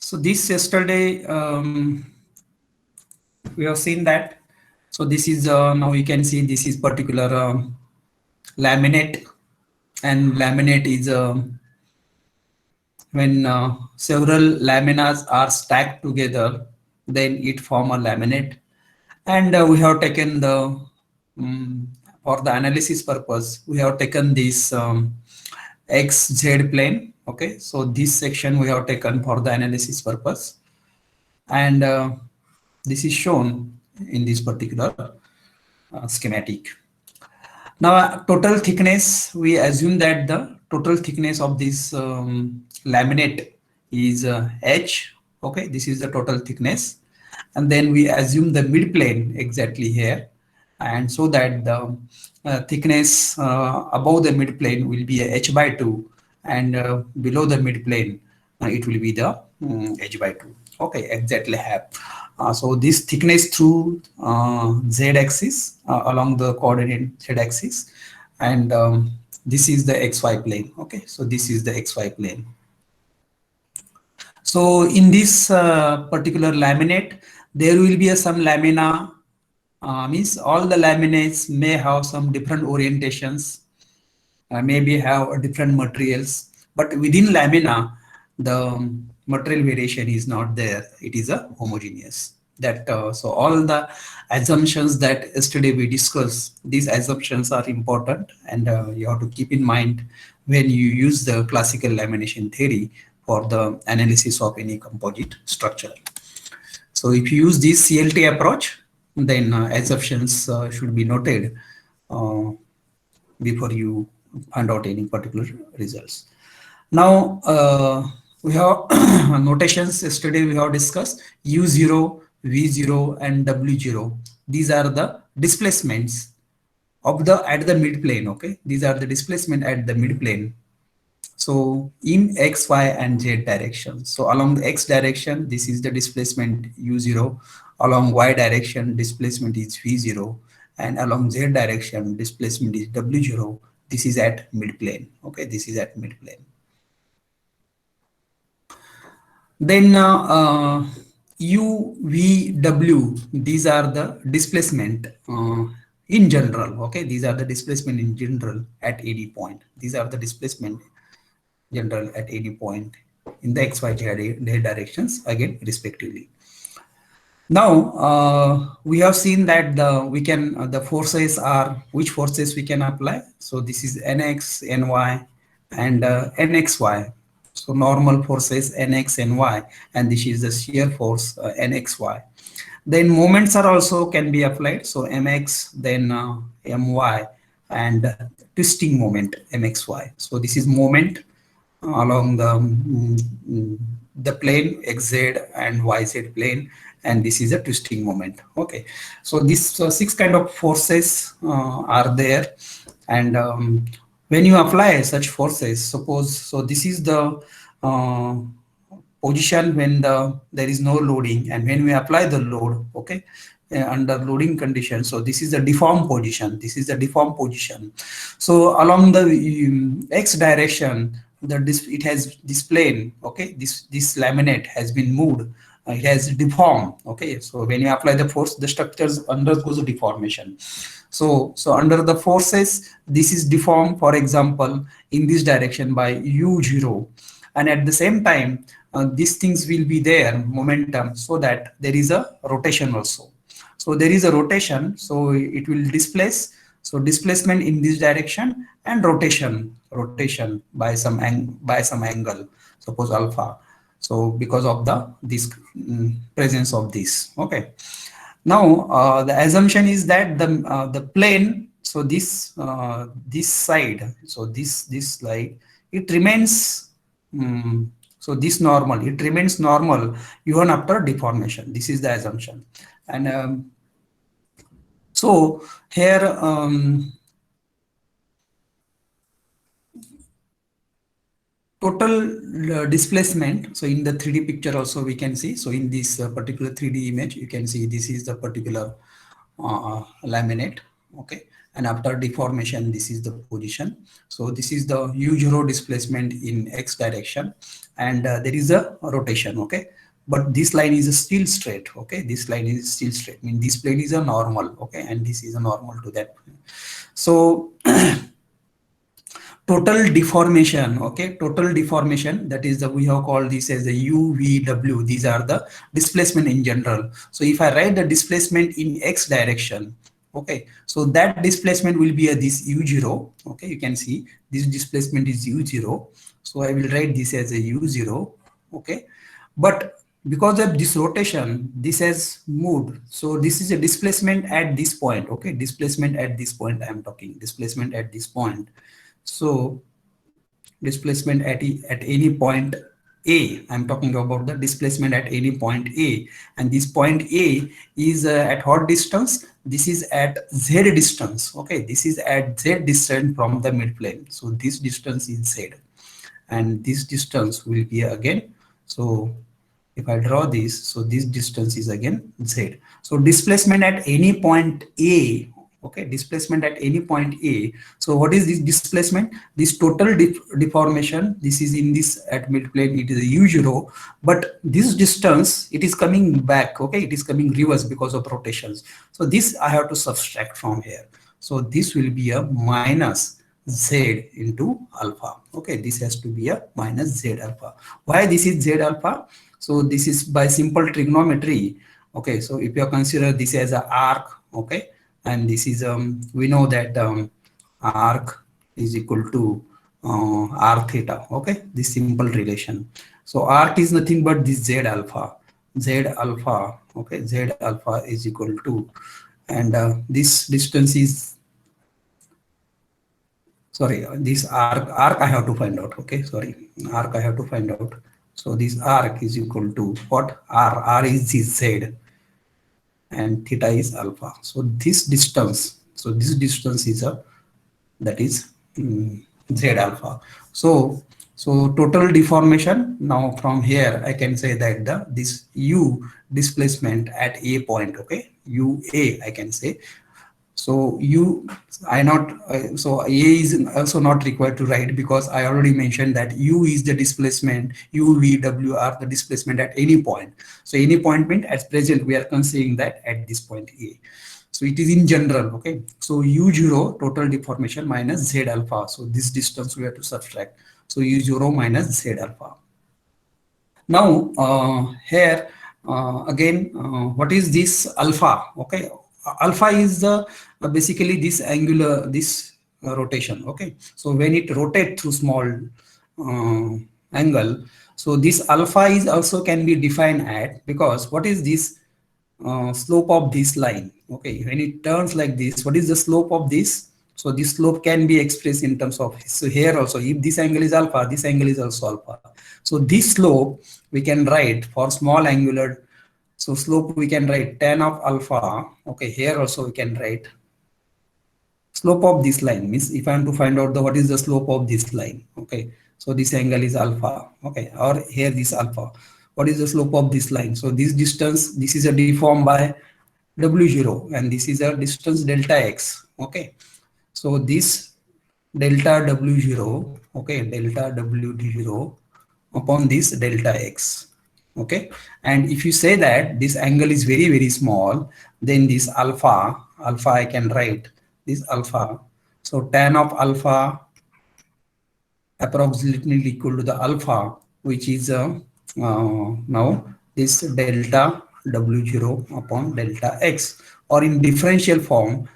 So this yesterday we have seen that. So this is now you can see this is particular laminate, and laminate is when several laminas are stacked together, then it form a laminate. And we have taken the for the analysis purpose, we have taken this XZ plane. Okay, so this section we have taken for the analysis purpose, and this is shown in this particular schematic. Now, total thickness, we assume that the total thickness of this laminate is H. Okay, this is the total thickness. And then we assume the mid plane exactly here. And so that the thickness above the mid plane will be H by 2, and below the mid plane, it will be the H by 2. Okay, exactly half. So this thickness through z-axis along the coordinate z-axis, and this is the xy plane. Okay, so this is the xy plane. So in this particular laminate, there will be some lamina. Means all the laminates may have some different orientations, maybe have different materials, but within lamina, the material variation is not there. It is a homogeneous. That so all the assumptions that yesterday we discussed, these assumptions are important, and you have to keep in mind when you use the classical lamination theory for the analysis of any composite structure. So if you use this CLT approach, then assumptions should be noted before you find out any particular results. Now we have notations. Yesterday we have discussed U0, V0, and W0. These are the displacements of the at the mid plane. Okay, these are the displacement at the mid plane. So in x, y, and z direction. So along the x direction, this is the displacement U0. Along y direction, displacement is V0, and along z direction, displacement is W0. This is at mid plane. Okay, this is at mid plane. Then U, V, W, these are the displacement in general. Okay, these are the displacement in general at any point. These are the displacement general at any point in the x, y, z directions, again respectively. Now we have seen that we can the forces are which forces we can apply. So this is Nx, Ny, and Nxy. So normal forces Nx, Ny, and this is the shear force Nxy. Then moments are also can be applied. So Mx, then My, and twisting moment Mxy. So this is moment along the plane xz and yz plane, and this is a twisting moment. Okay, so these 6 kind of forces are there, and when you apply such forces, suppose, so this is the position when there is no loading, and when we apply the load, okay, under loading conditions. So this is the deformed position. This is the deformed position. So along the x direction, it has this plane. Okay, this laminate has been moved. It has deformed. Okay, so when you apply the force, the structures undergoes a deformation. So under the forces, this is deformed, for example, in this direction by u0, and at the same time these things will be there momentum, so that there is a rotation also. So there is a rotation, so it will displace. So displacement in this direction, and rotation by some angle, suppose alpha. So because of this presence of this. Okay. Now the assumption is that the plane, so this side, so this slide, it remains so this normal, it remains normal even after deformation. This is the assumption. And so here total displacement. So in the 3D picture also we can see. So in this particular 3D image, you can see this is the particular laminate. okay, and after deformation this is the position. So this is the u0 displacement in x direction, and there is a rotation, okay, but this line is still straight, okay, this line is still straight, I mean this plane is a normal, okay, and this is a normal to that. So total deformation, okay, total deformation, that is the, we have called this as the UVW. These are the displacement in general. So if I write the displacement in x direction, okay, so that displacement will be a this u0, okay, you can see this displacement is u0, so I will write this as a u0, okay, but because of this rotation this has moved, so this is a displacement at this point, okay, displacement at this point I am talking, displacement at this point. So displacement at any point A, I'm talking about the displacement at any point A, and this point A is at what distance? This is at Z distance, okay, this is at Z distance from the midplane. So this distance is Z, and this distance will be again, so if I draw this, so this distance is again Z. So displacement at any point A, okay, displacement at any point A. So what is this displacement? This total deformation, this is in this at midplane, it is a u0, but this distance, it is coming back, okay, it is coming reverse because of rotations. So this I have to subtract from here. So this will be a minus Z into alpha, okay, this has to be a minus Z alpha. Why this is Z alpha? So this is by simple trigonometry, okay, so if you consider this as an arc, okay, and this is we know that arc is equal to r theta, okay, this simple relation. So arc is nothing but this Z alpha, okay, Z alpha is equal to, and this distance is, sorry, this arc I have to find out, okay, sorry, arc I have to find out. So this arc is equal to what? R is the Z and theta is alpha. So this distance, is a, that is Z alpha. So total deformation, now from here I can say that this u displacement at a point, okay, UA I can say. So I not so A is also not required to write, because I already mentioned that U is the displacement, U, V, W are the displacement at any point. So any point means at present we are considering that at this point A. So it is in general, okay. So U0 total deformation minus Z alpha. So this distance we have to subtract. So U0 minus Z alpha. Now here again, what is this alpha? Okay, alpha is the basically this angular, this rotation. Okay, so when it rotates through small angle, so this alpha is also can be defined at, because what is this slope of this line? Okay, when it turns like this, what is the slope of this? So this slope can be expressed in terms of, so here also if this angle is alpha, this angle is also alpha. So this slope we can write for small angular, so slope we can write tan of alpha. Okay, here also we can write slope of this line, means if I am to find out the what is the slope of this line. Okay, so this angle is alpha, okay, or here this alpha, what is the slope of this line? So this distance, this is a deformed by w0, and this is a distance delta x. Okay, so this delta w0, okay, delta w0 upon this delta x. Okay, and if you say that this angle is very small, then this alpha I can write this alpha. So tan of alpha approximately equal to the alpha, which is now this delta w0 upon delta x, or in differential form,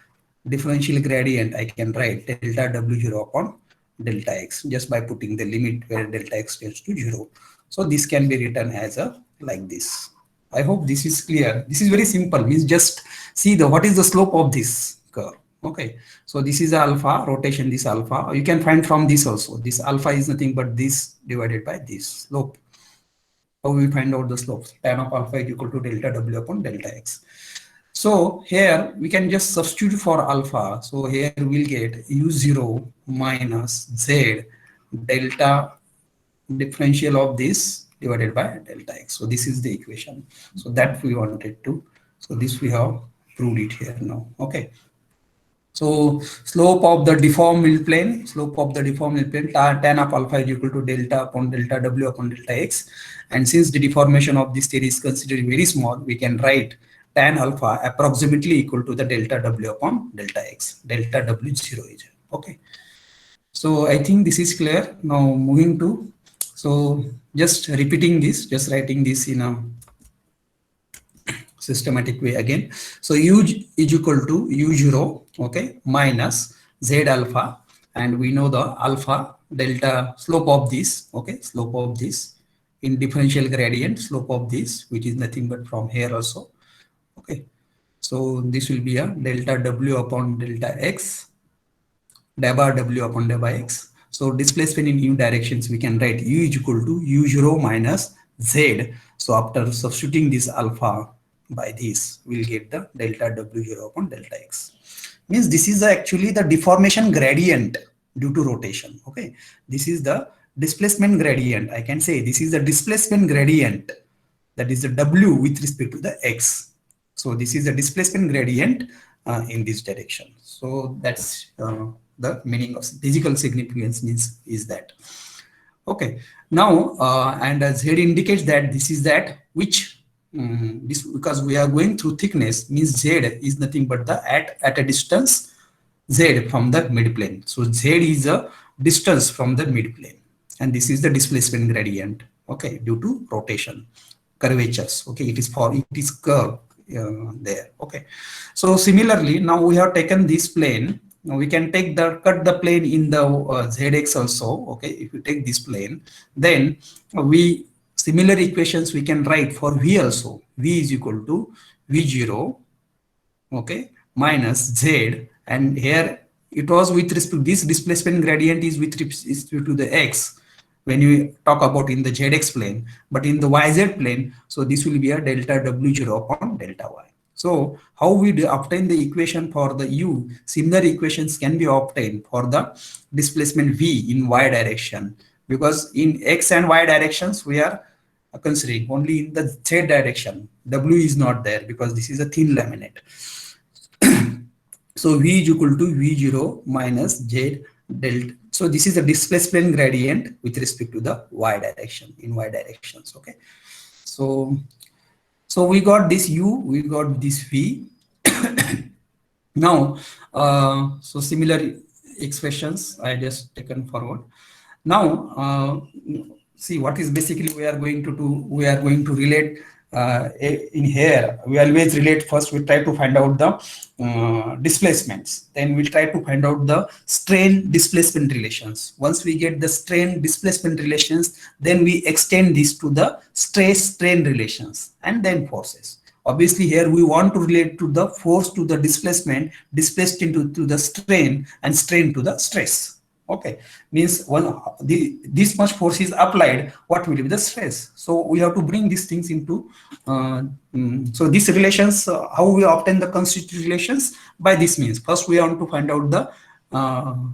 differential gradient, I can write delta w0 upon delta x just by putting the limit where delta x tends to 0. So this can be written as a like this. I hope this is clear. This is very simple, means just see the what is the slope of this curve. Okay, so this is alpha rotation, this alpha you can find from this also. This alpha is nothing but this divided by this slope. How we find out the slopes? Tan of alpha is equal to delta w upon delta x. So here we can just substitute for alpha. So here we'll get u0 minus z delta differential of this divided by delta x. So this is the equation. So that we wanted to. So this we have proved it here now. Okay. So slope of the deformed plane, tan of alpha is equal to delta upon delta w upon delta x. And since the deformation of this theory is considered very small, we can write tan alpha approximately equal to the delta w upon delta x. Delta w 0 is okay. So I think this is clear. Now moving to, so just repeating this, just writing this in a systematic way again. So u is equal to u0, okay, minus z alpha, and we know the alpha delta slope of this, okay, slope of this in differential gradient, slope of this, which is nothing but from here also, okay. So this will be a delta w upon delta x, delta w upon delta x. So displacement in u directions, we can write u is equal to u0 minus z. So after substituting this alpha by this, we'll get the delta w0 upon delta x. Means this is actually the deformation gradient due to rotation. Okay, this is the displacement gradient. I can say this is the displacement gradient, that is the w with respect to the x. So this is the displacement gradient in this direction. So that's the meaning of physical significance means is that. Okay, now and z indicates that this is that which this, because we are going through thickness, means z is nothing but the at a distance z from the midplane. So z is a distance from the midplane, and this is the displacement gradient, okay, due to rotation, curvatures. Okay, it is curved there. Okay, so similarly, now we have taken this plane. Now we can take cut the plane in the zx also. Okay, if you take this plane, then we similar equations we can write for v also. V is equal to v0, okay, minus z, and here it was with respect to this displacement gradient is with respect to the x when you talk about in the zx plane, but in the yz plane, so this will be a delta w0 upon delta y. So how we obtain the equation for the u? Similar equations can be obtained for the displacement v in y direction, because in x and y directions we are considering only in the z direction. W is not there because this is a thin laminate. So v is equal to v0 minus z delta. So this is the displacement gradient with respect to the y direction, in y directions. Okay, so we got this u, we got this v. Now so similar expressions I just taken forward. Now see what is basically we are going to do. We are going to relate in here. We always relate first. We try to find out the displacements. Then we'll try to find out the strain displacement relations. Once we get the strain displacement relations, then we extend this to the stress strain relations and then forces. Obviously here we want to relate to the force to the displacement, displaced into to the strain, and strain to the stress. Okay, means when this much force is applied, what will be the stress? So we have to bring these things into so these relations, how we obtain the constitutive relations? By this means, first we want to find out the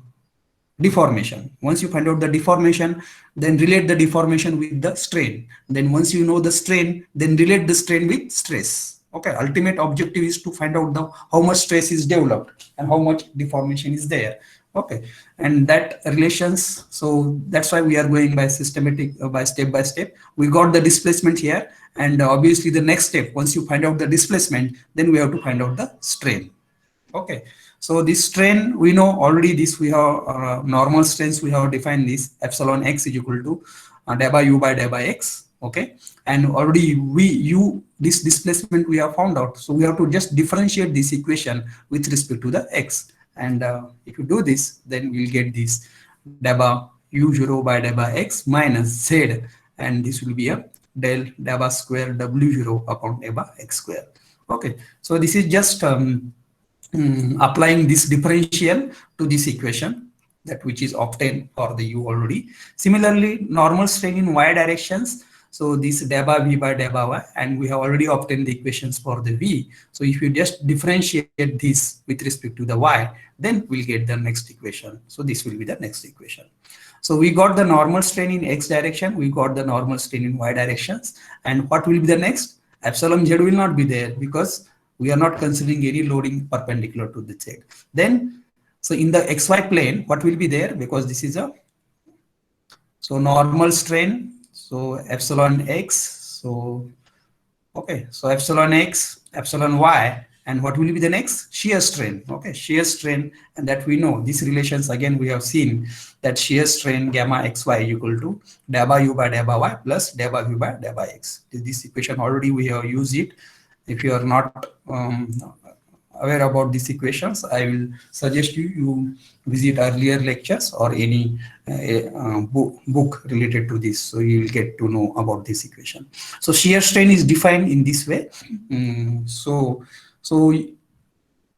deformation. Once you find out the deformation, then relate the deformation with the strain. Then once you know the strain, then relate the strain with stress. Okay, ultimate objective is to find out the how much stress is developed and how much deformation is there. Okay, and that relations, so that's why we are going by systematic, by step. We got the displacement here, and obviously the next step, once you find out the displacement, then we have to find out the strain. Okay, so this strain, we know already this, we have normal strains, we have defined this epsilon x is equal to del by u by del by x. Okay, and already this displacement we have found out, so we have to just differentiate this equation with respect to the x. And if you do this, then we'll get this delta u0 by delta x minus z, and this will be a del delta square w0 upon delta x square. Okay, so this is just applying this differential to this equation, that which is obtained for the u already. Similarly, normal strain in y directions. So this delta v by delta y, and we have already obtained the equations for the v. So if you just differentiate this with respect to the y, then we'll get the next equation. So this will be the next equation. So we got the normal strain in x direction, we got the normal strain in y directions, and what will be the next? Epsilon z will not be there, because We are not considering any loading perpendicular to the Z. Then, so in the XY plane, what will be there? Because this is a, so normal strain, so epsilon X, so okay, so epsilon X, epsilon Y, and what will be the next? Shear strain, okay, shear strain, and that we know, these relations, again, we have seen that shear strain gamma XY equal to del by U by del by Y plus del by V by del by X. This equation already we have used it. If you are not aware about these equations, I will suggest you visit earlier lectures or any book related to this, so you will get to know about this equation. So shear strain is defined in this way. So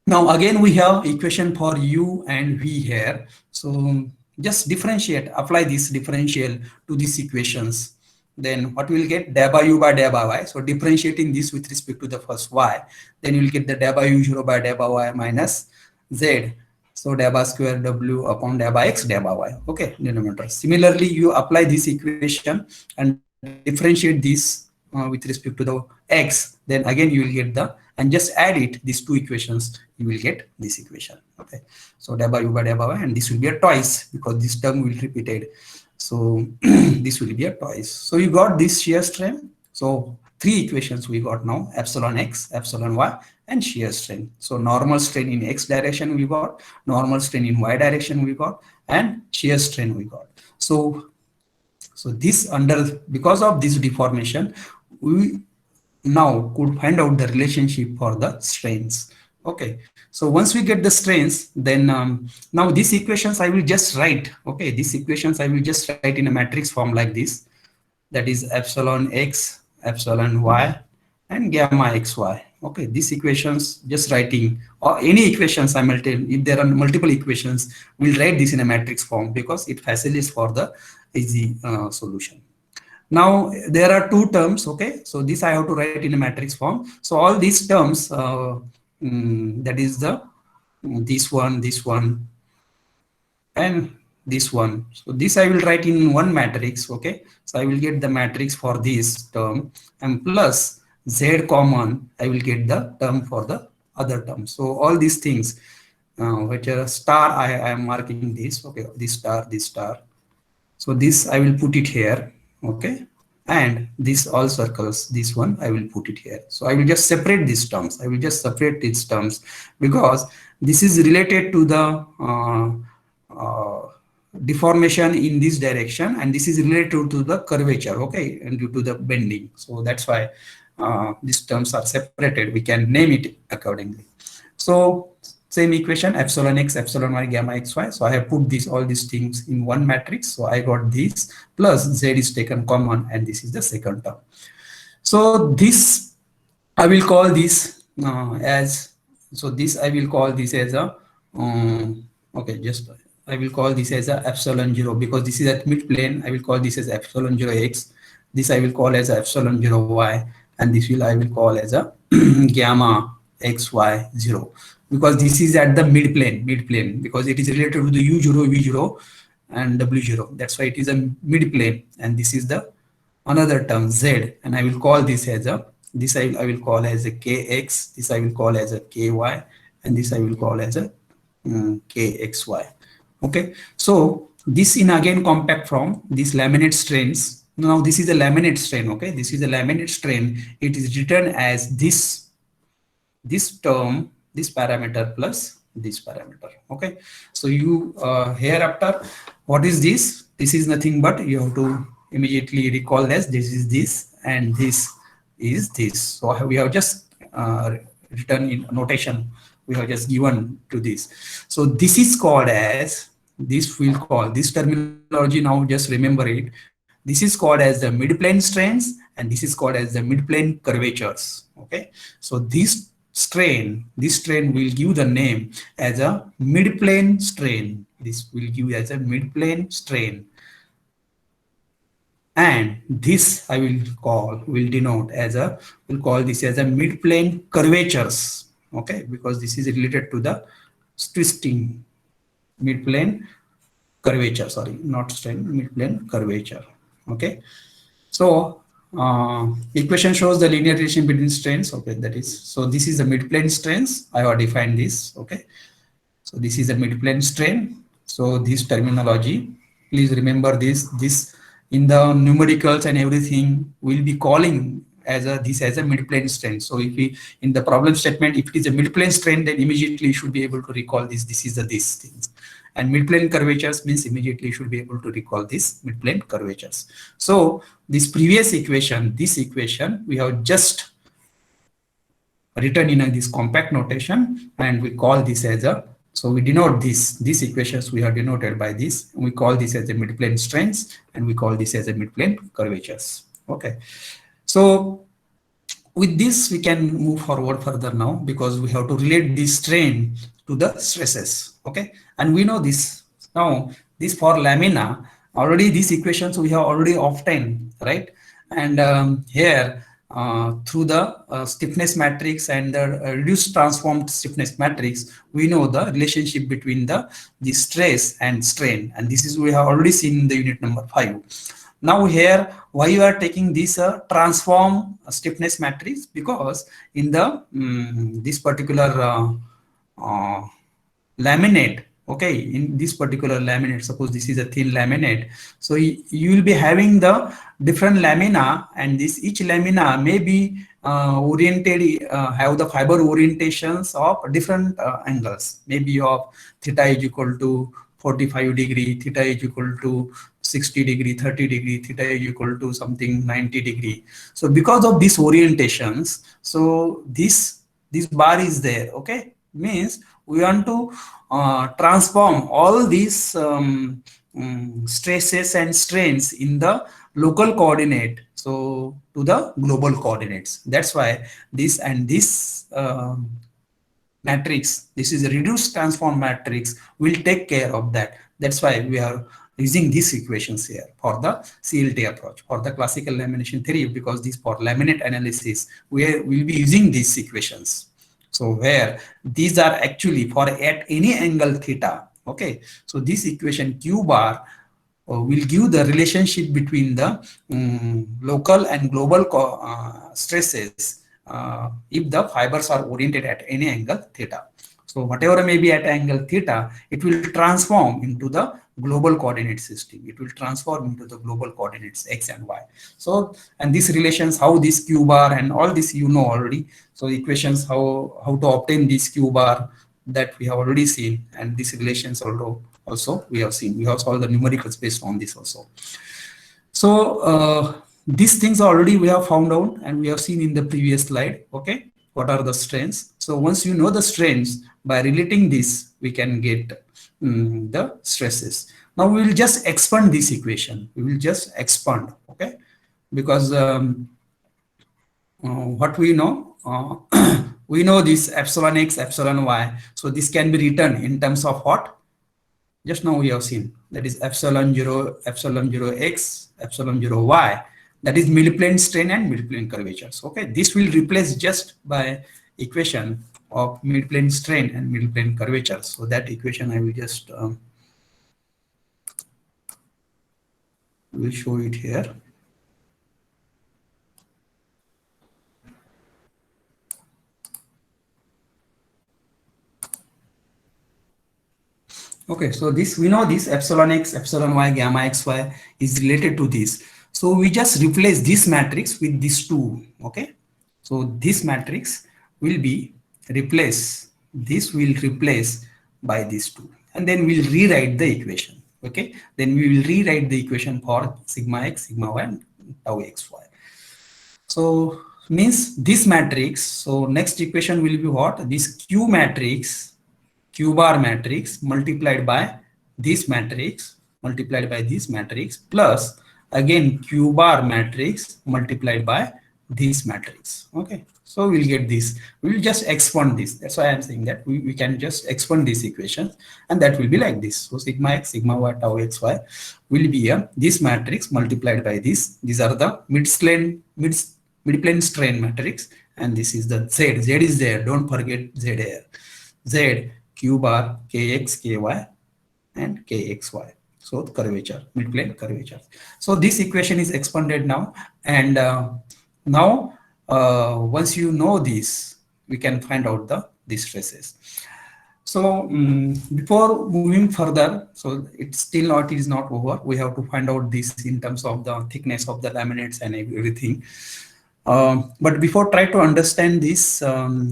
now again we have equation for U and V here. So just differentiate, apply this differential to these equations. Then what we will get? Del by U by del by Y. So differentiating this with respect to the first Y, then you will get the del by U0 by del by Y minus Z. So del by square W upon del by X del by Y. Okay, denominator. Similarly, you apply this equation and differentiate this with respect to the X. Then again you will get the, and just add it, these two equations, you will get this equation. Okay, so del by U by del by Y, and this will be a twice because this term will repeated. So this will be a twice. So you got this shear strain. So three equations we got now: epsilon X, epsilon Y, and shear strain. So normal strain in X direction we got, normal strain in Y direction we got, and shear strain we got. So this because of this deformation, we now could find out the relationship for the strains. Okay, so once we get the strains, then now these equations I will just write. Okay, these equations I will just write in a matrix form like this. That is epsilon X, epsilon Y, and gamma XY. Okay, these equations just writing, or any equations I will tell, if there are multiple equations, we'll write this in a matrix form because it facilitates for the easy solution. Now there are two terms. Okay, so this I have to write in a matrix form. So all these terms, that is the this one, and this one. So this I will write in one matrix. Okay, so I will get the matrix for this term, and plus Z common, I will get the term for the other term. So all these things, which are star, I am marking this. Okay, this star, this star. So this I will put it here. Okay, and this all circles, this one I will put it here. So I will just separate these terms. I will just separate these terms because this is related to the deformation in this direction, and this is related to the curvature. Okay, and due to the bending. So that's why these terms are separated. We can name it accordingly. So same equation, epsilon X, epsilon Y, gamma XY. So I have put all these things in one matrix. So I got this, plus Z is taken common, and this is the second term. So this I will call this as, so this I will call this as a okay, just I will call this as a epsilon 0 because this is at mid plane. I will call this as epsilon 0 X. This I will call as a epsilon 0 Y, and this I will call as a gamma XY 0, because this is at the mid plane because it is related to the U0, V0, and W0. That's why it is a mid plane, and this is the another term Z, and I will call this as a, this I will call as a KX, this I will call as a KY, and this I will call as a KXY. Okay, so this in again compact form, these laminate strains. Now this is a laminate strain. Okay, this is a laminate strain. It is written as this term, this parameter plus this parameter. Okay, so you hereafter, what is this? This is nothing but, you have to immediately recall this is this, and this is this. So we have just written in notation, we have just given to this. So this is called as, this we'll call, this terminology, now just remember it, this is called as the mid-plane strains, and this is called as the mid-plane curvatures. Okay, so this strain will give the name as a mid-plane strain. This will give as a mid-plane strain, and this I will denote as a, we'll call this as a mid-plane curvatures. Okay, because this is related to the twisting, mid-plane curvature, sorry, not strain, mid-plane curvature. Okay, so equation shows the linear relation between strains. Okay, that is, so this is the mid-plane strains. I have defined this. Okay, so this is a mid-plane strain. So this terminology, please remember this. This in the numericals and everything will be calling as a this as a mid-plane strain. So if we in the problem statement, if it is a mid-plane strain, then immediately you should be able to recall this. This is the this things. And mid-plane curvatures means immediately you should be able to recall this mid-plane curvatures. So this previous equation, this equation, we have just written in this compact notation, and we call this as a, so we denote these equations we have denoted by this. We call this as a mid-plane strains, and we call this as a mid-plane curvatures. Okay. So with this, we can move forward further now, because we have to relate this strain to the stresses. Okay. And we know this now, this for lamina, already these equations we have already obtained, right? And here, through the stiffness matrix and the reduced transformed stiffness matrix, we know the relationship between the stress and strain, and this is we have already seen in the unit number 5. Now here, why you are taking this transform stiffness matrix? Because in the this particular laminate, okay, in this particular laminate, suppose this is a thin laminate, so you will be having the different lamina, and this each lamina may be oriented, have the fiber orientations of different angles, maybe of theta is equal to 45 degree, theta is equal to 60 degree, 30 degree, theta is equal to something 90 degree. So because of these orientations, so this bar is there. Okay, means we want to transform all these stresses and strains in the local coordinate, so to the global coordinates. That's why this and this matrix, this is a reduced transform matrix, will take care of that. That's why we are using these equations here for the CLT approach, for the classical lamination theory, because this for laminate analysis, we will be using these equations. So where these are actually for at any angle theta. Okay, so this equation Q bar will give the relationship between the local and global stresses if the fibers are oriented at any angle theta. So whatever may be at angle theta, it will transform into the global coordinate system. It will transform into the global coordinates x and y. So, and these relations, how this Q bar and all this you know already. So equations, how to obtain this Q bar, that we have already seen, and these relations also we have seen. We have solved the numericals based on this also. So these things already we have found out, and we have seen in the previous slide. Okay, what are the strains? So once you know the strains, by relating this, we can get the stresses. Now we will just expand this equation. We will just expand. Okay, because what we know, we know this epsilon x, epsilon y. So this can be written in terms of what? Just now we have seen, that is epsilon 0 x, epsilon 0 y. That is mid-plane strain and mid-plane curvatures. Okay, this will replace just by equation of mid-plane strain and mid-plane curvatures. So that equation I will just will show it here. Okay, so this we know this epsilon x, epsilon y, gamma xy is related to this. So we just replace this matrix with these two. Okay, so this matrix will be replaced. This will replace by these two, and then we'll rewrite the equation. Okay, then we will rewrite the equation for sigma x, sigma y, and tau xy. So means this matrix. So next equation will be what? This Q matrix. Q bar matrix multiplied by this matrix plus again Q bar matrix multiplied by this matrix. Okay, so we'll get this. We'll just expand this. That's why I'm saying that we can just expand this equation, and that will be like this. So sigma x, sigma y, tau xy will be this matrix multiplied by this. These are the mid-plane strain matrix, and this is the Z. Z is there. Don't forget Z here. Z Q bar, Kx, Ky, and Kxy. So curvature, mid-plane curvature. So this equation is expanded now, and now once you know this, we can find out the stresses. So before moving further, so it's still not, it is not over. We have to find out this in terms of the thickness of the laminates and everything. But before, try to understand this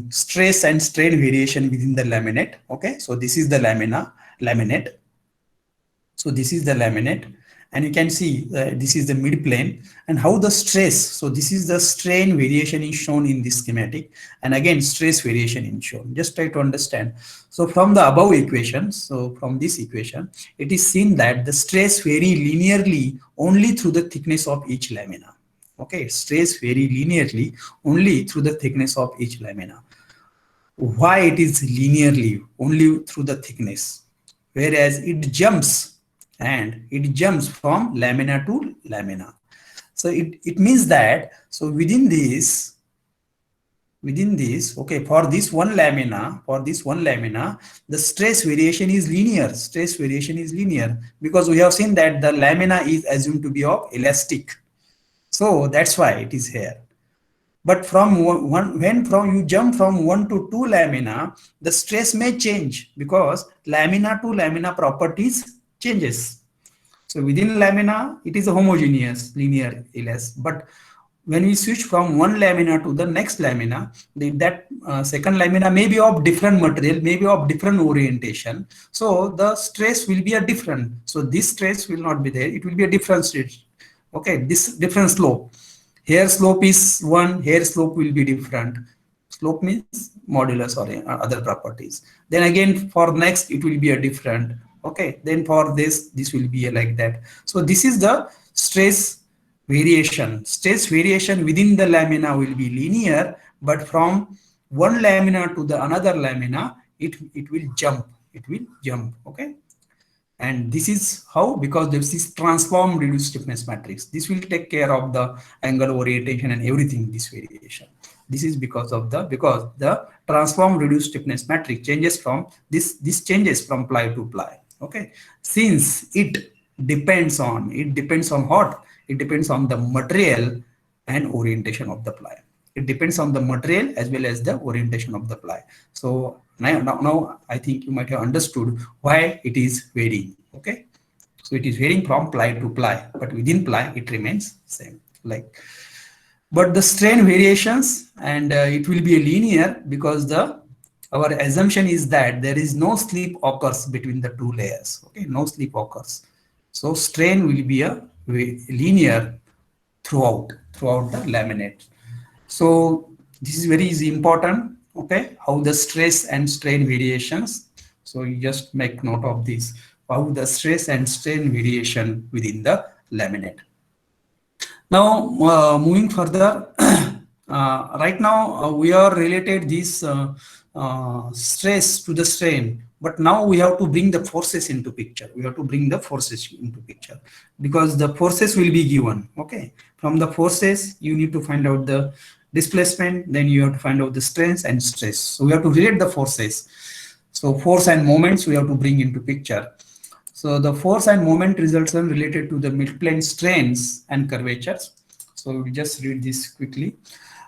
stress and strain variation within the laminate. Okay, so this is the laminate. So this is the laminate, and you can see this is the mid plane, and how the stress. So this is the strain variation is shown in this schematic, and again stress variation is shown. Just try to understand. So from the above equation, so from this equation, it is seen that the stress vary linearly only through the thickness of each lamina. Okay, stress vary linearly only through the thickness of each lamina. Why it is linearly only through the thickness, whereas it jumps from lamina to lamina. So it means that, so within this, okay, for this one lamina, the stress variation is linear. Stress variation is linear because we have seen that the lamina is assumed to be of elastic. So that's why it is here. But when you jump from 1 to 2 lamina, the stress may change because lamina to lamina properties changes. So within lamina, it is a homogeneous linear LS. But when we switch from one lamina to the next lamina, that second lamina may be of different material, may be of different orientation. So the stress will be a different. So this stress will not be there. It will be a different stress. Okay, this different slope. Here slope is 1, here slope will be different. Slope means modulus or other properties. Then again for next it will be a different. Okay, then for this will be like that. So this is the stress variation. Stress variation within the lamina will be linear, but from one lamina to the another lamina, it will jump. It will jump. Okay. And this is how, because this is transformed reduced stiffness matrix. This will take care of the angle orientation and everything, this variation. This is because the transformed reduced stiffness matrix changes from this changes from ply to ply. Okay, since it depends on what? It depends on the material and orientation of the ply. It depends on the material as well as the orientation of the ply. So now I think you might have understood why it is varying. Okay, so it is varying from ply to ply, but within ply it remains same. Like, but the strain variations, and it will be a linear because our assumption is that there is no slip occurs between the two layers. Okay, no slip occurs. So strain will be a linear throughout the laminate. So this is very important. Okay, how the stress and strain variations. So you just make note of this, how the stress and strain variation within the laminate. Now moving further, right now we are related this stress to the strain, but now we have to bring the forces into picture. We have to bring the forces into picture because the forces will be given. Okay, from the forces you need to find out the displacement, then you have to find out the strains and stress. So we have to relate the forces. So force and moments we have to bring into picture. So the force and moment results are related to the mid-plane strains and curvatures. So we just read this quickly.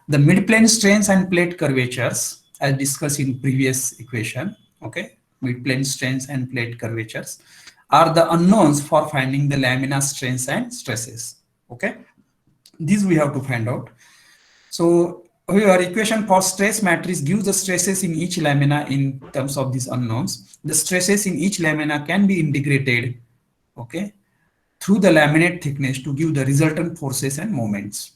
The mid-plane strains and plate curvatures, as discussed in previous equation, okay, mid-plane strains and plate curvatures are the unknowns for finding the lamina strains and stresses. Okay, these we have to find out. So our equation for stress matrix gives the stresses in each lamina in terms of these unknowns. The stresses in each lamina can be integrated, okay, through the laminate thickness to give the resultant forces and moments.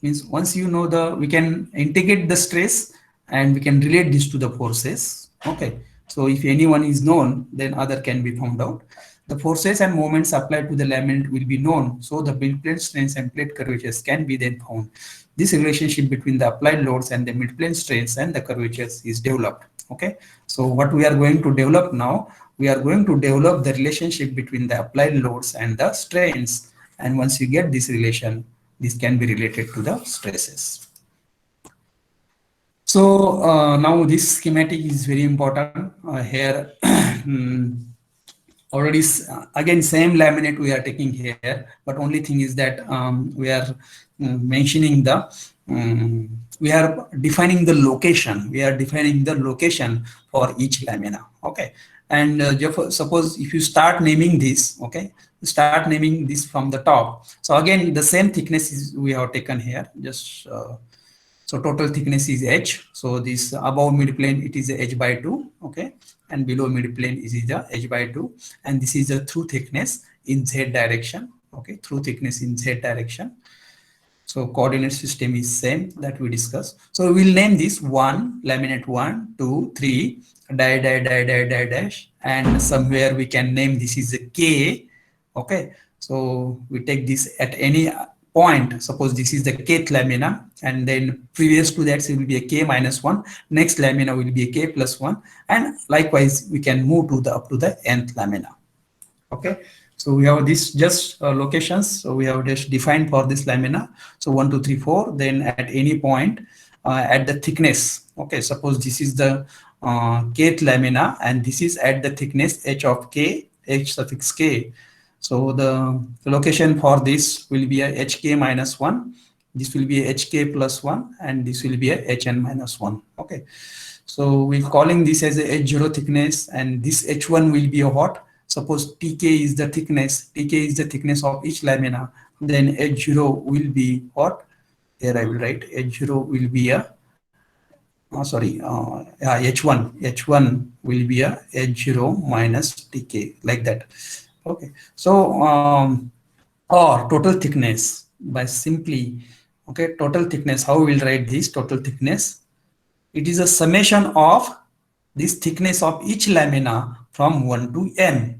Means once you know we can integrate the stress and we can relate this to the forces. Okay, so if anyone is known, then other can be found out. The forces and moments applied to the laminate will be known, so the mid-plane strains and plate curvatures can be then found. This relationship between the applied loads and the mid-plane strains and the curvatures is developed. Okay, so what we are going to develop now, we are going to develop the relationship between the applied loads and the strains, and once you get this relation, this can be related to the stresses. So now this schematic is very important here. already again same laminate we are taking here, but only thing is that we are mentioning the we are defining the location, for each lamina. Okay, and suppose if you start naming this, okay, start naming this from the top. So again the same thickness is we have taken here, just so total thickness is h. So this above midplane it is h by 2, okay, and below midplane is the h by 2, and this is the through thickness in z direction, okay, through thickness in z direction. So coordinate system is same that we discussed. So we'll name this 1, laminate 1, 2, 3, dash, and somewhere we can name this is a k. Okay, so we take this at any point. Suppose this is the kth lamina, and then previous to that it will be a k minus 1. Next lamina will be a k plus 1, and likewise we can move to the up to the nth lamina. Okay, so we have this just locations. So we have just defined for this lamina. So 1, 2, 3, 4. Then at any point at the thickness. Okay, suppose this is the kth lamina, and this is at the thickness h of k, h suffix k. So the location for this will be a hk minus 1. This will be a hk plus 1, and this will be a hn minus 1. Okay, so we're calling this as a h0 thickness, and this h1 will be a what? Suppose tk is the thickness of each lamina, then h0 will be what? Here I will write h0 will be a h1 will be a h0 minus tk, like that. Okay, so or total thickness by simply, okay, total thickness, how we will write this total thickness? It is a summation of this thickness of each lamina from 1 to n,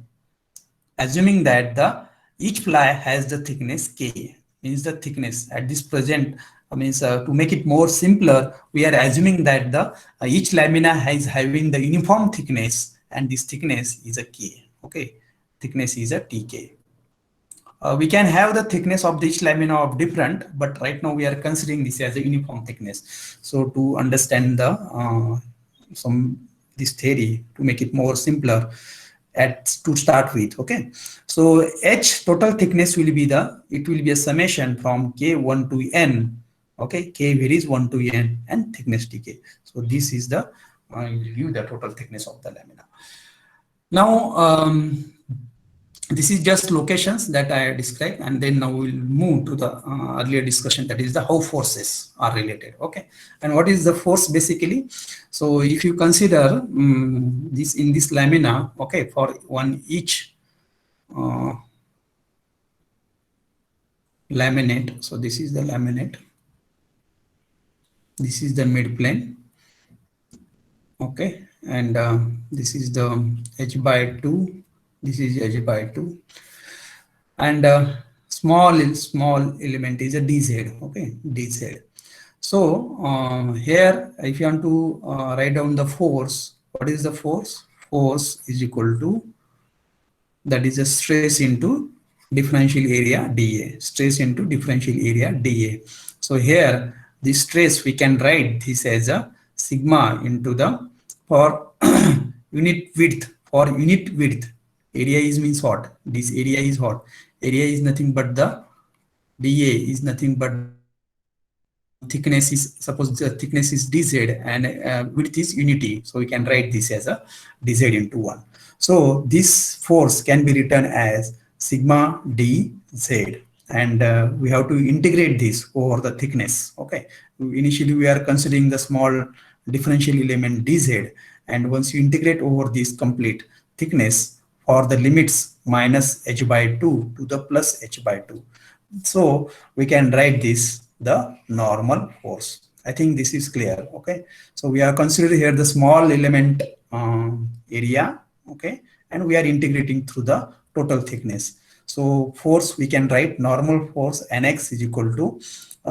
assuming that the each ply has the thickness k. Means the thickness at this present means to make it more simpler, we are assuming that the each lamina is having the uniform thickness, and this thickness is a k. Okay, thickness is a tk. We can have the thickness of each lamina of different, but right now we are considering this as a uniform thickness. So to understand the this theory, to make it more simpler to start with. Okay, so h total thickness will be it will be a summation from k1 to n. Okay, k varies 1 to n, and thickness tk. So this is the give the total thickness of the lamina. Now this is just locations that I described, and then now we'll move to the earlier discussion, that is the how forces are related. Okay, and what is the force basically? So if you consider this in this lamina, okay, for one each laminate. So this is the laminate, this is the midplane, okay, and this is the h by 2, this is h by 2, and small element is a dz. Okay, dz. So here if you want to write down the force, what is the force? Force is equal to, that is a stress into differential area dA, stress into differential area dA. So here the stress, we can write this as a sigma into the, for unit width, area is means what? This area is what? Area is nothing but the dA is nothing but thickness is, suppose the thickness is dz, and width is unity, so we can write this as a dz into 1. So this force can be written as sigma dz, and we have to integrate this over the thickness. Okay, initially we are considering the small differential element dz, and once you integrate over this complete thickness for the limits minus h by 2 to the plus h by 2, so we can write this the normal force. I think this is clear. Okay, so we are considering here the small element area, okay, and we are integrating through the total thickness. So force, we can write normal force nx is equal to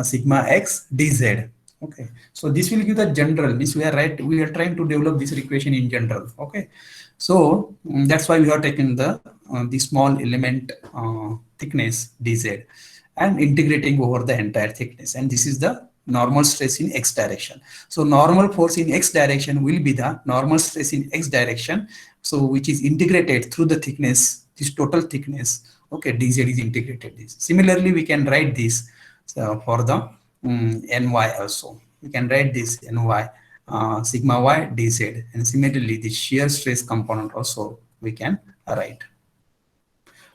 sigma x dz. Okay, so this will give the general, this we are trying to develop this equation in general. Okay, so that's why we have taken the small element thickness dz and integrating over the entire thickness, and this is the normal stress in x direction. So normal force in x direction will be the normal stress in x direction so which is integrated through the thickness, this total thickness, okay, dz is integrated this. Similarly, we can write this for the ny also. We can write this ny sigma y dz, and similarly the shear stress component also we can write.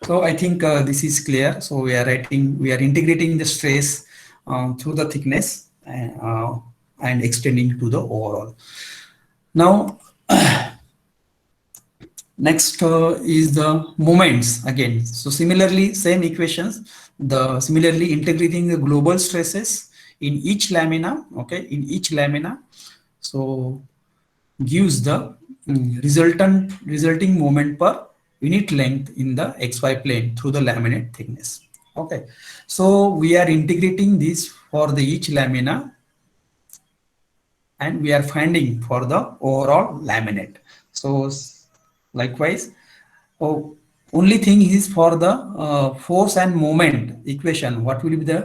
So I think this is clear. So we are integrating the stress through the thickness and extending to the overall. Now, next is the moments again. So similarly, same equations. Similarly integrating the global stresses in each lamina. Okay, in each lamina. So gives the resulting moment per unit length in the xy plane through the laminate thickness. Okay, so we are integrating this for the each lamina, and we are finding for the overall laminate. So likewise, oh, only thing is for the force and moment equation, what will be the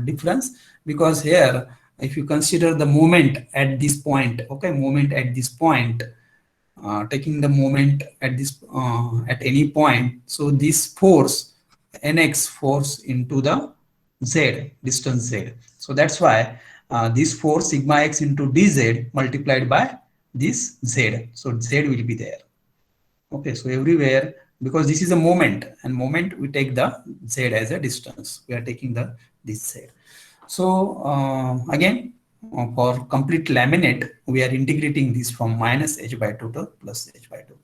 difference? Because here, if you consider the moment at this point, okay, moment at this point, taking the moment at this at any point, so this force nx force into the z distance z. So that's why this force sigma x into dz multiplied by this z. So z will be there. Okay, so everywhere, because this is a moment, and moment we take the z as a distance. We are taking the this z. So again, for complete laminate, we are integrating this from minus h by 2 to plus h by 2.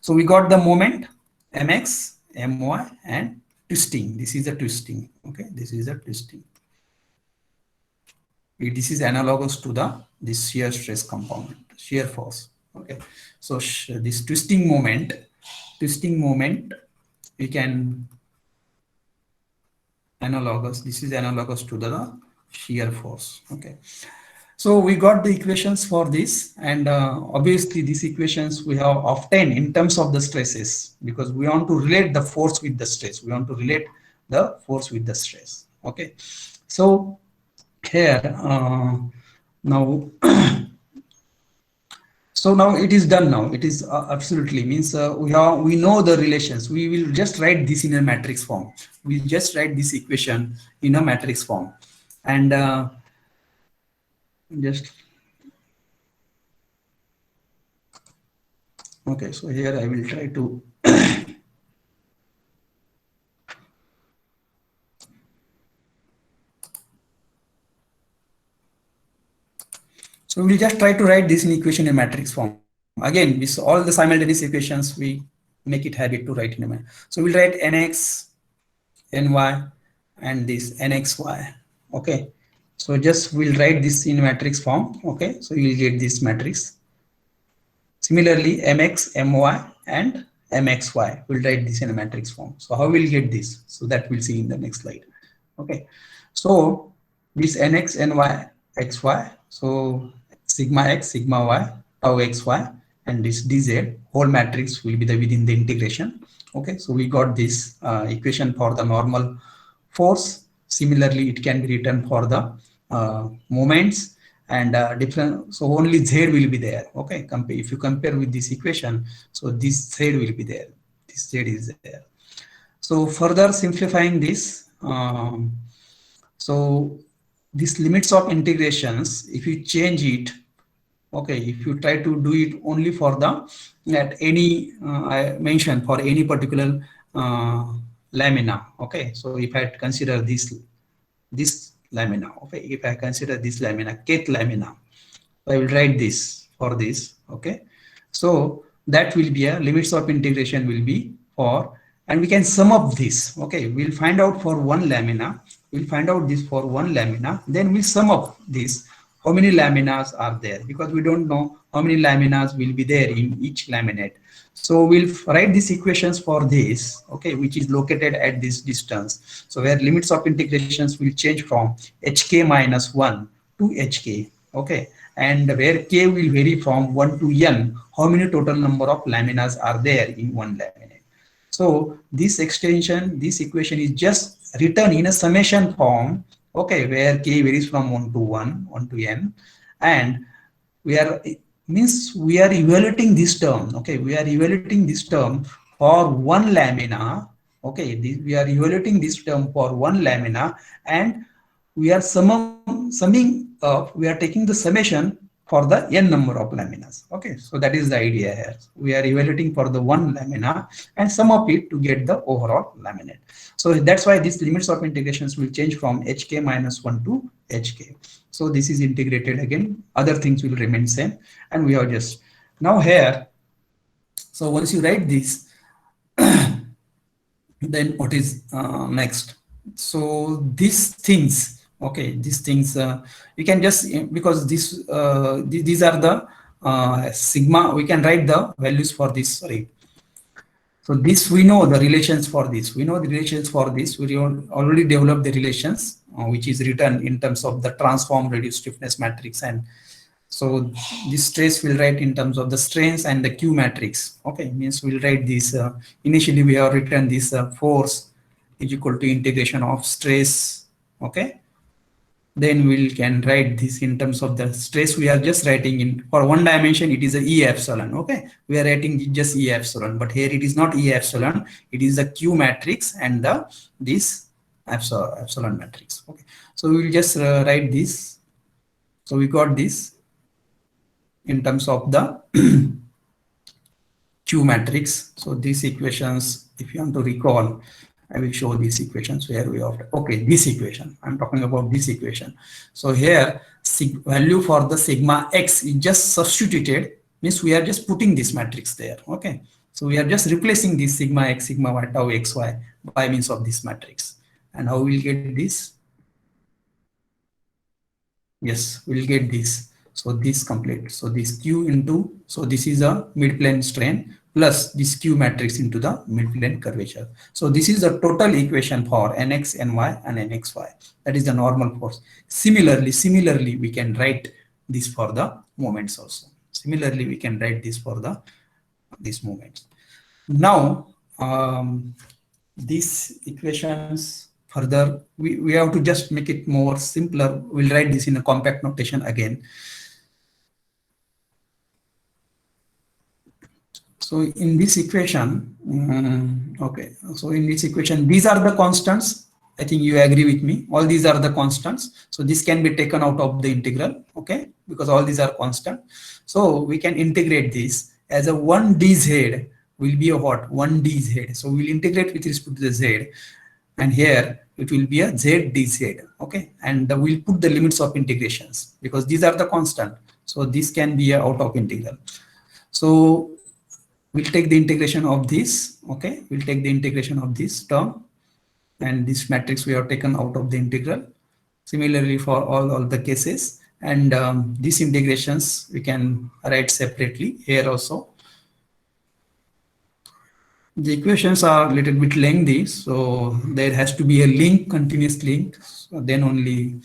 So we got the moment mx, my, and twisting. This is a twisting. Okay, this is a twisting. This is analogous to the this shear stress component, shear force. Okay, so this twisting moment, we can analogous. This is analogous to the shear force. Okay, so we got the equations for this, and obviously these equations we have obtained in terms of the stresses, because we want to relate the force with the stress. We want to relate the force with the stress. Okay, so here now so now it is done. Now it is absolutely means we know the relations. We will just write this in a matrix form. We just write this equation in a matrix form, and just okay. So here I will try to so we'll just try to write this in equation in matrix form. Again, with all the simultaneous equations, we make it habit to write in a matrix. So we'll write nx, ny, and this nxy. Okay. So just we'll write this in matrix form. Okay. So you will get this matrix. Similarly, mx, my, and mxy. We'll write this in a matrix form. So how we'll get this? So that we'll see in the next slide. Okay. So this nx, ny, xy. So sigma x, sigma y, tau xy, and this dz whole matrix will be the within the integration. Okay, so we got this equation for the normal force. Similarly, it can be written for the moments and different. So only z will be there. Okay, if you compare with this equation, so this z will be there. This z is there. So further simplifying this, so these limits of integrations, if you change it, okay, if you try to do it only for the at any I mentioned for any particular lamina. Okay, so if I consider this lamina, okay, if I consider this lamina, kth lamina, so I will write this for this. Okay, so that will be a limits of integration will be for, and we can sum up this. Okay, we'll find out for one lamina, we'll find out this for one lamina, then we'll sum up this how many laminas are there, because we don't know how many laminas will be there in each laminate. So we'll write these equations for this, okay, which is located at this distance. So where limits of integrations will change from hk minus 1 to hk, okay, and where k will vary from 1 to n, how many total number of laminas are there in one laminate. So this extension, this equation is just written in a summation form, okay, where k varies from 1 to 1 to n, and we are means we are evaluating this term. Okay, we are evaluating this term for one lamina. Okay, we are evaluating this term for one lamina, and we are summing up, we are taking the summation for the n number of laminas. Okay, so that is the idea here. We are evaluating for the one lamina and sum of it to get the overall laminate. So that's why these limits of integrations will change from hk minus 1 to hk. So this is integrated again, other things will remain same, and we are just now here. So once you write this, then what is next? So these things, okay, these things you can just, because this these are the sigma, we can write the values for this. Sorry, so this we know the relations for this, we know the relations for this, we already developed the relations which is written in terms of the transform reduced stiffness matrix. And so this stress will write in terms of the strains and the Q matrix. Okay, means we'll write this. Initially, we have written this force is equal to integration of stress. Okay, then we can write this in terms of the stress. We are just writing in for one dimension. It is a E epsilon. Okay, we are writing just E epsilon, but here it is not E epsilon. It is the Q matrix and the this epsilon matrix. Okay, so we will just write this. So we got this in terms of the Q matrix. So these equations, if you want to recall, I will show these equations where we have, okay, this equation, I'm talking about this equation. So here, value for the sigma x is just substituted, means we are just putting this matrix there. Okay, so we are just replacing this sigma x, sigma y, tau xy by means of this matrix. And how we'll get this? Yes, we'll get this. So this complete. So this Q into, so this is a mid-plane strain plus this Q matrix into the mid-plane curvature. So this is the total equation for Nx, Ny and Nxy. That is the normal force. Similarly, we can write this for the moments also. Similarly, we can write this for the these moments. Now, these equations further, we have to just make it more simpler. We'll write this in a compact notation again. So in this equation, okay, so in this equation, these are the constants. I think you agree with me. All these are the constants. So this can be taken out of the integral, okay, because all these are constant. So we can integrate this as a 1 dz will be a what? 1 dz. So we'll integrate with respect to the z, and here it will be a z dz. Okay, and we'll put the limits of integrations because these are the constant. So this can be a out of integral. So we'll take the integration of this. Okay, we'll take the integration of this term, and this matrix we have taken out of the integral. Similarly for all the cases, and these integrations we can write separately here also. The equations are a little bit lengthy, so there has to be a link, continuous link, so then only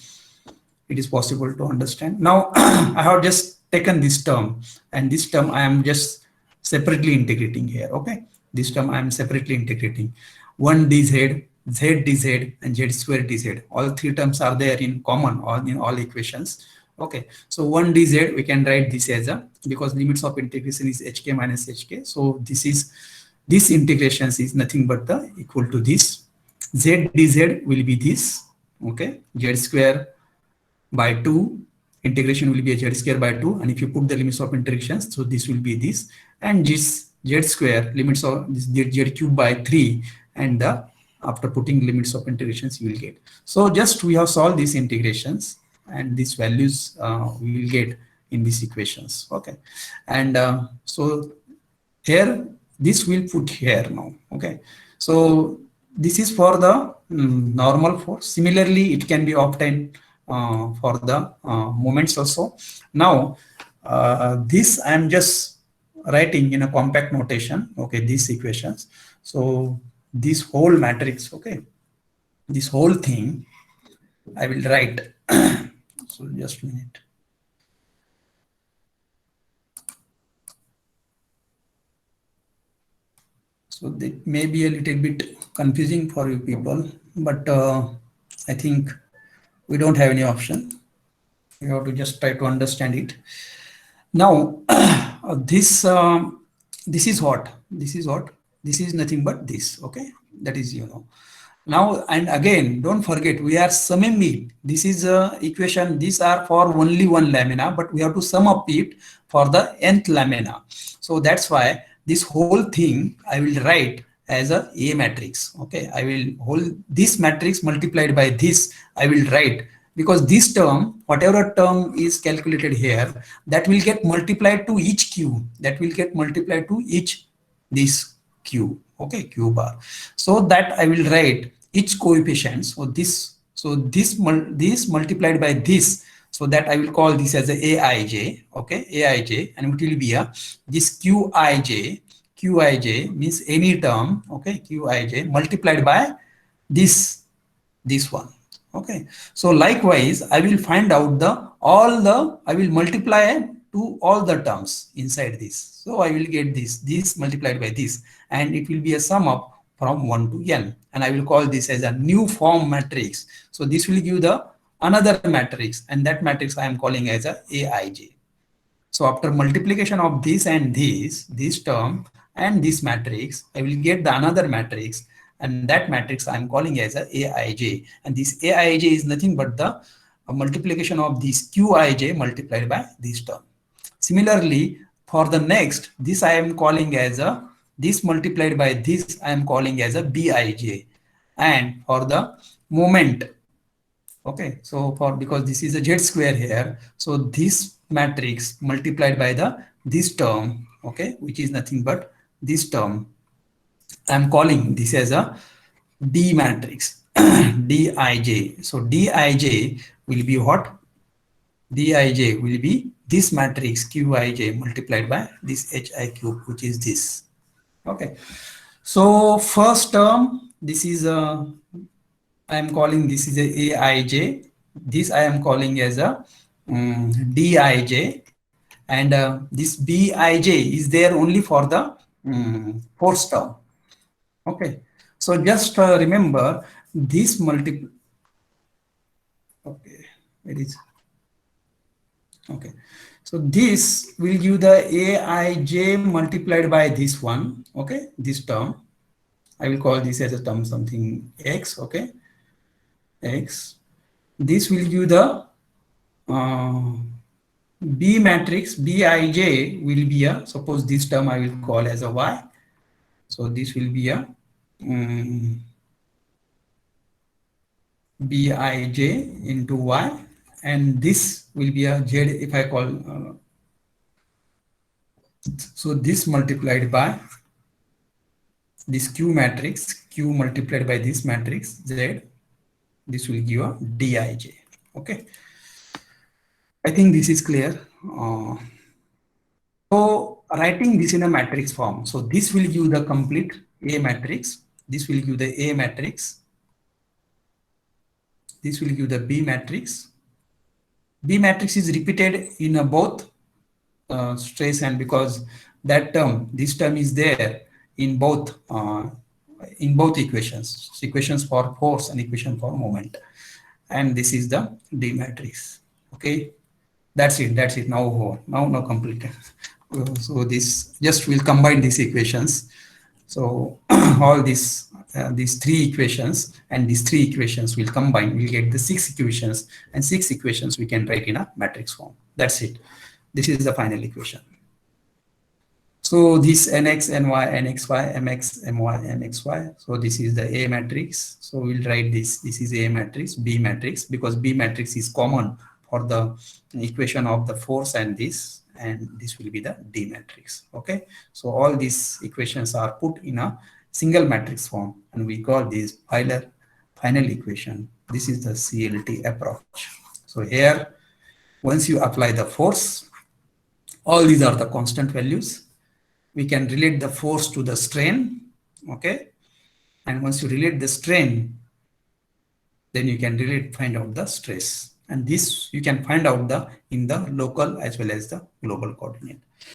it is possible to understand. Now I have just taken this term, and this term I am just separately integrating here. Okay, this term I am separately integrating 1 dz, z dz and z square dz. All three terms are there in common in all equations. Okay, so 1 dz we can write this as a, because limits of integration is hk minus hk, so this integrations is nothing but the equal to this. Z dz will be this. Okay, z square by 2, integration will be a z square by 2, and if you put the limits of integrations, so this will be this, and this z square limits of this z cube by 3, and after putting limits of integrations you will get. So just we have solved these integrations, and these values we will get in these equations. Okay, and so here this will put here now. Okay, so this is for the normal force. Similarly, it can be obtained for the moments also. Now this I am just writing in a compact notation. Okay, these equations. So this whole matrix, okay, this whole thing I will write. So just a minute. So that may be a little bit confusing for you people, but I think we don't have any option. You have to just try to understand it. Now, this is what? This is what? This is nothing but this, okay? That is, Now, and again, don't forget, we are summing it. This is a equation. These are for only one lamina, but we have to sum up it for the nth lamina. So that's why this whole thing I will write as a matrix. Okay, I will hold this matrix multiplied by this. I will write, because this term, whatever term is calculated here, that will get multiplied to each q. That will get multiplied to each this q. Okay, q bar. So that I will write each coefficient. So this multiplied by this, so that I will call this as a aij. Okay, aij, and it will be a this qij means any term. Okay, qij multiplied by this one. Okay, so likewise I will find out I will multiply to all the terms inside this. So I will get this multiplied by this, and it will be a sum up from 1 to n, and I will call this as a new form matrix. So this will give the another matrix, and that matrix I am calling as a aij. So after multiplication of this and this term and this matrix, I will get the another matrix, and that matrix I am calling as a aij. And this aij is nothing but the multiplication of this qij multiplied by this term. Similarly, for the next, this I am calling as a this multiplied by this I am calling as a bij. And for the moment, okay, so for because this is a z square here, so this matrix multiplied by this term, okay, which is nothing but this term, I'm calling this as a d matrix dij. So dij will be what? Dij will be this matrix qij multiplied by this hi cube, which is this. Okay, so first term, this is a I am calling this is a aij. This I am calling as a dij, and this bij is there only for the fourth term. Okay, so just remember this multiple. Okay, it is okay. So this will give the aij multiplied by this one. Okay, this term. I will call this as a term something x. Okay, x. This will give the B matrix bij will be a, suppose this term I will call as a y. So this will be a bij into y, and this will be a z if I call. So this multiplied by this q matrix, q multiplied by this matrix z, this will give a dij. Okay, I think this is clear. So writing this in a matrix form, so this will give the complete A matrix, this will give the A matrix, this will give the B matrix. B matrix is repeated in both stress, and because that term, this term is there in both equations, equations for force and equation for moment, and this is the D matrix. Okay, that's it. Now completed. So this just will combine these equations. So all these three equations and these three equations will combine. We'll get the 6 equations, and 6 equations we can write in a matrix form. That's it. This is the final equation. So this nx, ny, nxy, mx, my, mxy. So this is the A matrix. So we'll write this. This is A matrix, B matrix, because B matrix is common for the equation of the force and this will be the D matrix. Okay, so all these equations are put in a single matrix form, and we call this final equation. This is the CLT approach. So here, once you apply the force, all these are the constant values. We can relate the force to the strain. Okay, and once you relate the strain, then you can find out the stress, and this you can find out in the local as well as the global coordinate.